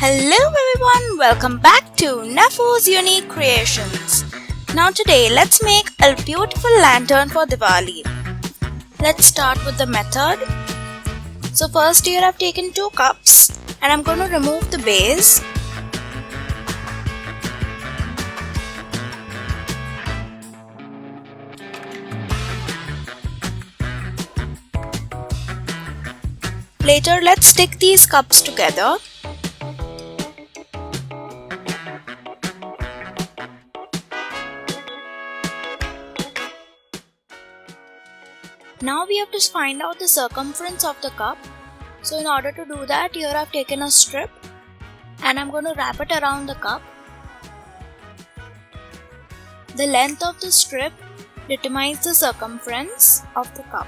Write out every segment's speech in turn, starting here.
Hello everyone, welcome back to Nafu's Unique Creations. Now today let's make a beautiful lantern for Diwali. Let's start with the method. So first here I've taken 2 cups and I'm going to remove the base. Later let's stick these cups together. Now we have to find out the circumference of the cup. So in order to do that, here I've taken a strip and I'm going to wrap it around the cup. The length of the strip determines the circumference of the cup.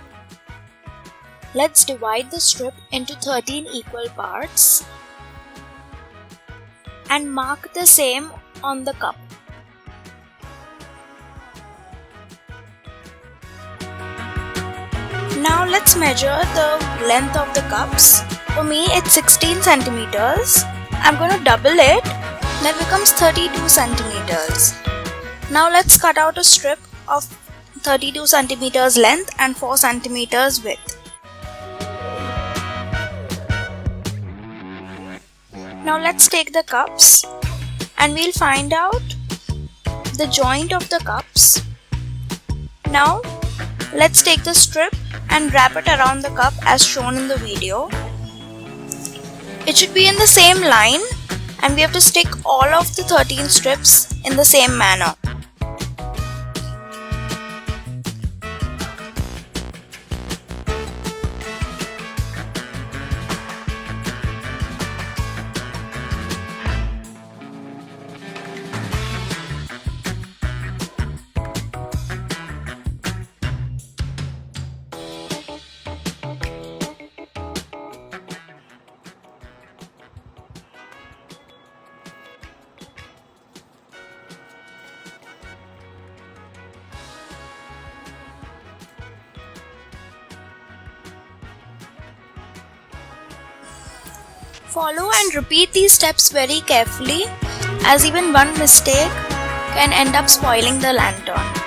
Let's divide the strip into 13 equal parts and mark the same on the cup. Now let's measure the length of the cups. For me it's 16 centimeters. I'm going to double it. That becomes 32 centimeters. Now let's cut out a strip of 32 centimeters length and 4 centimeters width. Now let's take the cups and we'll find out the joint of the cups. Now let's take the strip and wrap it around the cup as shown in the video. It should be in the same line and we have to stick all of the 13 strips in the same manner. Follow and repeat these steps very carefully, as even one mistake can end up spoiling the lantern.